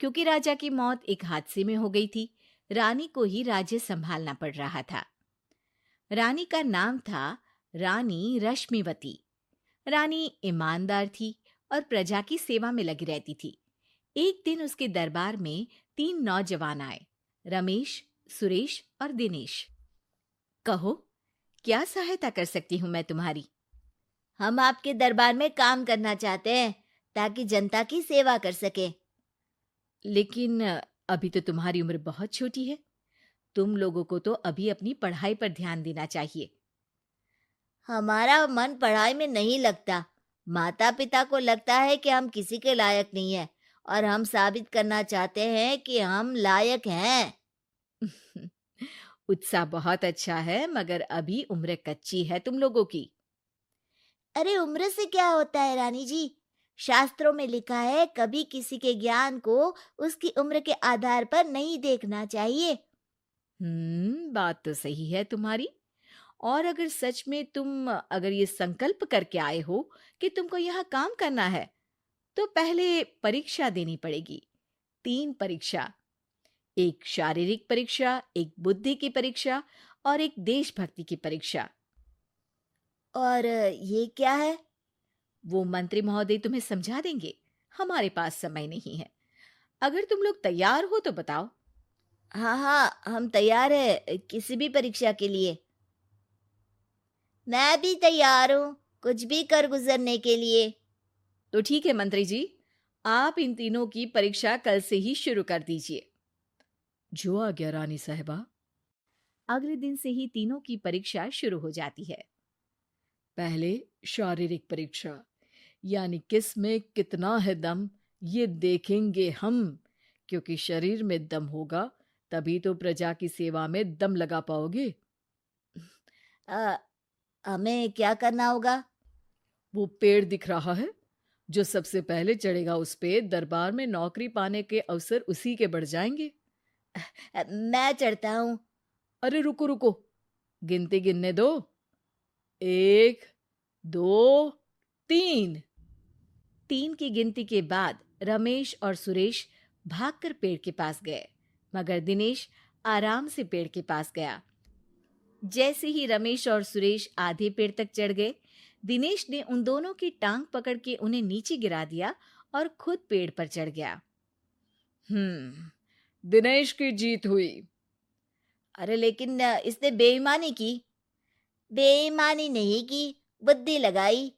क्योंकि राजा की मौत एक हादसे में हो गई थी, रानी को ही राज्य संभालना पड़ रहा था। रानी का नाम था रानी रश्मिवती। रानी ईमानदार थी और प्रजा की सेवा में लगी रहती थी। एक दिन उसके दरबार में 3 नौजवान आए, रमेश, सुरेश और दिनेश। कहो, क्या सहायता कर सकती हूँ मैं तुम्हारी? हम आपके दरबार में काम करना चाहते हैं ताकि जनता की सेवा कर सके। लेकिन अभी तो तुम्हारी उम्र बहुत छोटी है। तुम लोगों को तो अभी अपनी पढ़ाई पर ध्यान देना चाहिए। हमारा मन पढ़ाई में नहीं लगता। माता पिता को लगता है कि हम किसी के लायक नहीं है और हम साबित करना चाहते हैं कि हम लायक हैं। उत्साह बहुत अच्छा है, मगर अभी उम्र कच्ची है तुम लोगों की। अरे उम्र से क्या होता है रानी जी? शास्त्रों में लिखा है कभी किसी के ज्ञान को उसकी उम्र के आधार पर नहीं देखना चाहिए। बात तो सही है तुम्हारी। और अगर सच में तुम अगर ये संकल्प करके आए हो कि तुमको यहाँ काम करना है, तो पहले परीक्षा देनी पड़ेगी। 3 परीक्षा, एक शारीरिक परीक्षा, एक बुद्धि की परीक्षा और एक देशभक्ति की परीक्षा। और ये क्या है? वो मंत्री महोदय तुम्हें समझा देंगे। हमारे पास समय नहीं है। अगर तुम लोग तैयार हो तो बताओ। हाँ हाँ, हम तैयार है किसी भी परीक्षा के लिए। मैं भी तैयार हूँ कुछ भी कर गुजरने के लिए। तो ठीक है मंत्री जी, आप इन तीनों की परीक्षा कल से ही शुरू कर दीजिए। जो आ गया रानी साहिबा। अगले दिन से ही तीनों की परीक्षा शुरू हो जाती है। पहले शारीरिक परीक्षा, यानी किस में कितना है दम, ये देखेंगे हम। क्योंकि शरीर में दम होगा तभी तो प्रजा की सेवा में दम लगा पाओगे। अ, हमें क्या करना होगा? वो पेड़ दिख रहा है, जो सबसे पहले चढ़ेगा उस पे दरबार में नौकरी पाने के अवसर उसी के बढ़ जाएंगे। मैं चढ़ता हूँ। अरे रुको रुको, गिनती गिनने दो। 1, 2, 3। 3 की गिनती के बाद रमेश और सुरेश भागकर पेड़ के पास गए, मगर दिनेश आराम से पेड़ के पास गया। जैसे ही रमेश और सुरेश आधे पेड़ तक चढ़ गए, दिनेश ने उन दोनों की टांग पकड़ के उन्हें नीचे गिरा दिया और खुद पेड़ पर चढ़ गया। दिनेश की जीत हुई। अरे लेकिन इसने बेईमानी की। बेईमानी नहीं की, बुद्धि लगाई।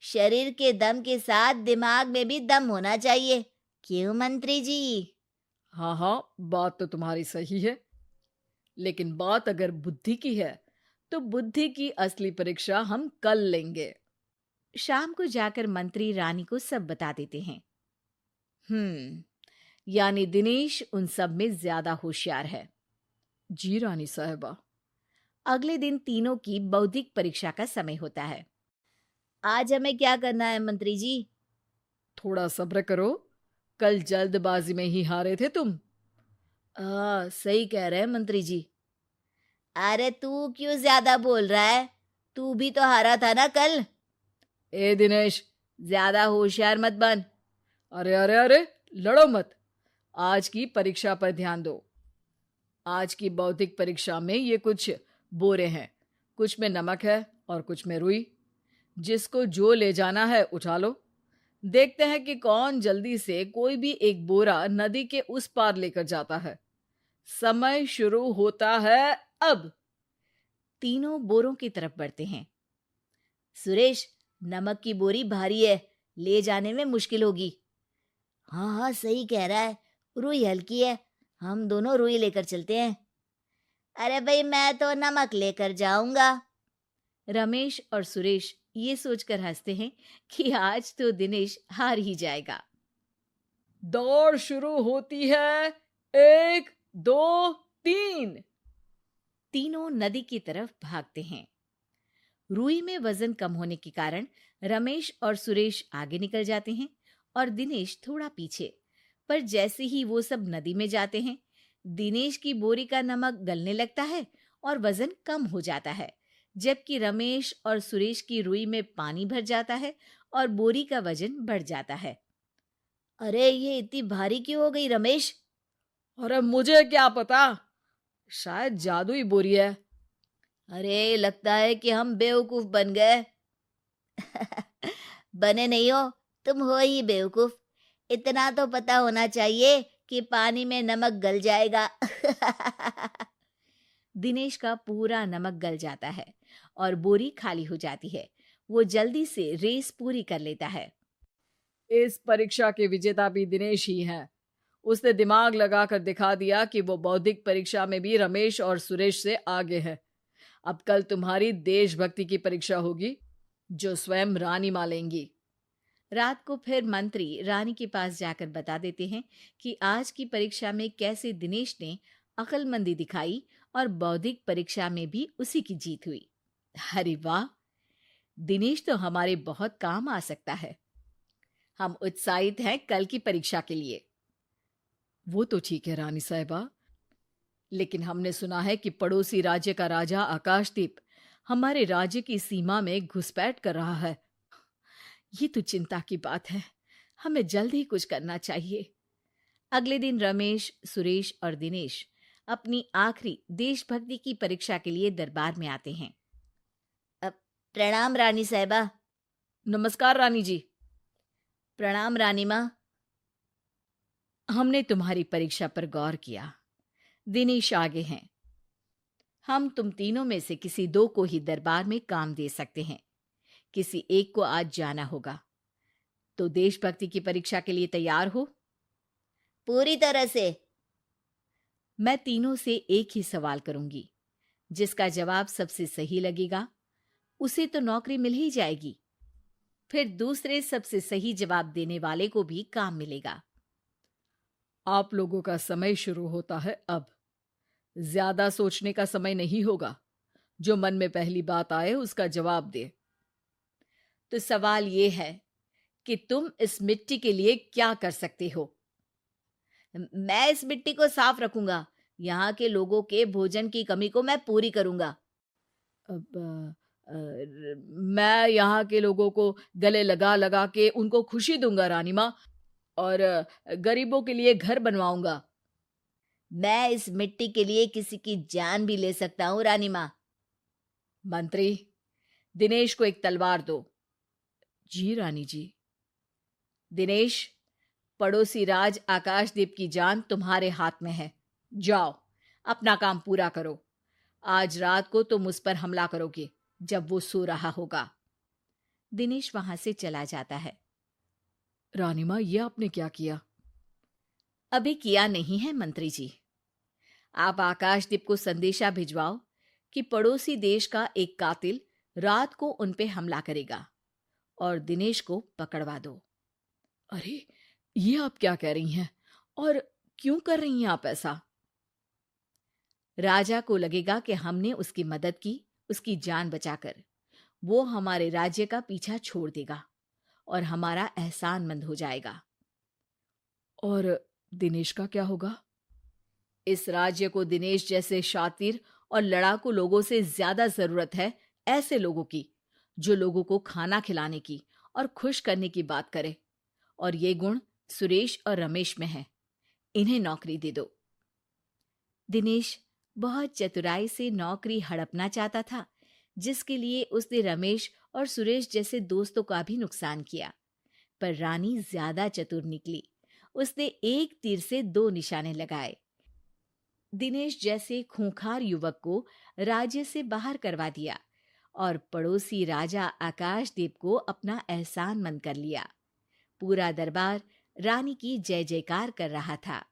शरीर के दम के साथ दिमाग में भी दम होना चाहिए। क्यों मंत्री जी? हाँ हाँ, बात तो तुम्हारी सही है, लेकिन बात अगर बुद्धि की है तो बुद्धि की असली परीक्षा हम कल लेंगे। शाम को जाकर मंत्री रानी को सब बता देते हैं। यानी दिनेश उन सब में ज्यादा होशियार है। जी रानी साहबा। अगले दिन तीनों की बौद्धिक परीक्षा का समय होता है। आज हमें क्या करना है मंत्री जी? थोड़ा सब्र करो, कल जल्दबाजी में ही हारे थे तुम। सही कह रहे हैं मंत्री जी। अरे तू क्यों ज्यादा बोल रहा है? तू भी तो हारा था ना कल। ए दिनेश, ज्यादा होशियार मत बन। अरे अरे अरे, लड़ो मत। आज की परीक्षा पर ध्यान दो। आज की बौद्धिक परीक्षा में ये कुछ बोरे हैं, कुछ में नमक है और कुछ में रुई। जिसको जो ले जाना है उठा लो। देखते हैं कि कौन जल्दी से कोई भी एक बोरा नदी के उस पार लेकर जाता है। समय शुरू होता है अब। तीनों बोरों की तरफ बढ़ते हैं। सुरेश, नमक की बोरी भारी है, ले जाने में मुश्किल होगी। हाँ हाँ, सही कह रहा है। रुई हल्की है, हम दोनों रुई लेकर चलते हैं। अरे भाई, मैं तो नमक लेकर जाऊंगा। रमेश और सुरेश ये सोचकर हंसते हैं कि आज तो दिनेश हार ही जाएगा। दौड़ शुरू होती है। 1, 2, 3। तीनों नदी की तरफ भागते हैं। रुई में वजन कम होने के कारण रमेश और सुरेश आगे निकल जाते हैं और दिनेश थोड़ा पीछे। पर जैसे ही वो सब नदी में जाते हैं, दिनेश की बोरी का नमक गलने लगता है और वजन कम हो जाता है, जबकि रमेश और सुरेश की रुई में पानी भर जाता है और बोरी का वजन बढ़ जाता है। अरे ये इतनी भारी क्यों हो गई रमेश? अरे मुझे क्या पता, शायद जादुई बोरी है। अरे लगता है कि हम बेवकूफ बन गए। बने नहीं हो, तुम हो ही बेवकूफ। इतना तो पता होना चाहिए कि पानी में नमक गल जाएगा। दिनेश का पूरा नमक गल जाता है और बोरी खाली हो जाती है। वो जल्दी से रेस पूरी कर लेता है। इस परीक्षा के विजेता भी दिनेश ही हैं। उसने दिमाग लगाकर दिखा दिया कि वो बौद्धिक परीक्षा में भी रमेश और सुरेश से आगे है। अब कल तुम्हारी देशभक्ति की परीक्षा होगी, जो स्वयं रानी माँ लेंगी। रात को फिर मंत्री रानी के पास जाकर बता देते हैं कि आज की परीक्षा में कैसे दिनेश ने अक्लमंदी दिखाई और बौद्धिक परीक्षा में भी उसी की जीत हुई। अरे वाह, दिनेश तो हमारे बहुत काम आ सकता है। हम उत्साहित हैं कल की परीक्षा के लिए। वो तो ठीक है रानी साहिबा, लेकिन हमने सुना है कि पड़ोसी राज्य का राजा आकाशदीप हमारे राज्य की सीमा में घुसपैठ कर रहा है। ये तो चिंता की बात है। हमें जल्द ही कुछ करना चाहिए। अगले दिन रमेश, सुरेश और दिनेश अपनी आखिरी देशभक्ति की परीक्षा के लिए दरबार में आते हैं। प्रणाम रानी साहिबा। नमस्कार रानी जी। प्रणाम रानी माँ। हमने तुम्हारी परीक्षा पर गौर किया। दिनेश आगे हैं। हम तुम तीनों में से किसी दो को ही दरबार में काम दे सकते हैं। किसी एक को आज जाना होगा। तो देशभक्ति की परीक्षा के लिए तैयार हो? पूरी तरह से। मैं तीनों से एक ही सवाल करूंगी। जिसका जवाब सबसे सही लगेगा उसे तो नौकरी मिल ही जाएगी। फिर दूसरे सबसे सही जवाब देने वाले को भी काम मिलेगा। आप लोगों का समय शुरू होता है अब। ज्यादा सोचने का समय नहीं होगा। जो मन में पहली बात आए उसका जवाब दे। तो सवाल ये है कि तुम इस मिट्टी के लिए क्या कर सकते हो? मैं इस मिट्टी को साफ रखूंगा। यहाँ के लोगों के भोजन की कमी को मैं पूरी करूंगा। अब मैं यहाँ के लोगों को गले लगा लगा के उनको खुशी दूंगा रानी माँ, और गरीबों के लिए घर बनवाऊंगा। मैं इस मिट्टी के लिए किसी की जान भी ले सकता हूँ रानी माँ। मंत्री, दिनेश को एक तलवार दो। जी रानी जी। दिनेश, पड़ोसी राज आकाशदीप की जान तुम्हारे हाथ में है। जाओ, अपना काम पूरा करो। आज रात को तुम उस पर हमला करोगे जब वो सो रहा होगा। दिनेश वहां से चला जाता है। रानी माँ, ये आपने क्या किया? अभी किया नहीं है मंत्री जी। आप आकाशदीप को संदेशा भिजवाओ कि पड़ोसी देश का एक कातिल रात को उन पे हमला करेगा और दिनेश को पकड़वा दो। अरे, ये आप क्या कह रही हैं? और क्यों कर रही हैं आप ऐसा? राजा को लगेगा कि हमने उसकी मदद की, उसकी जान बचाकर। वो हमारे राज्य का पीछा छोड़ देगा और हमारा एहसानमंद हो जाएगा। और दिनेश का क्या होगा? इस राज्य को दिनेश जैसे शातिर और लड़ाकू लोगों से ज्यादा जरूरत है, ऐसे लोगों की जो लोगों को खाना खिलाने की और खुश करने की बात करे। और ये गुण सुरेश और रमेश में है। इन्हें नौकरी दे दो। दिनेश बहुत चतुराई से नौकरी हड़पना चाहता था, जिसके लिए उसने रमेश और सुरेश जैसे दोस्तों का भी नुकसान किया। पर रानी ज्यादा चतुर निकली। उसने एक तीर से दो निशाने लगाए। दिनेश जैसे खूंखार युवक को राज्य से बाहर करवा दिया और पड़ोसी राजा आकाशदीप को अपना एहसानमंद कर लिया। पूरा दरबार रानी की जय जयकार कर रहा था।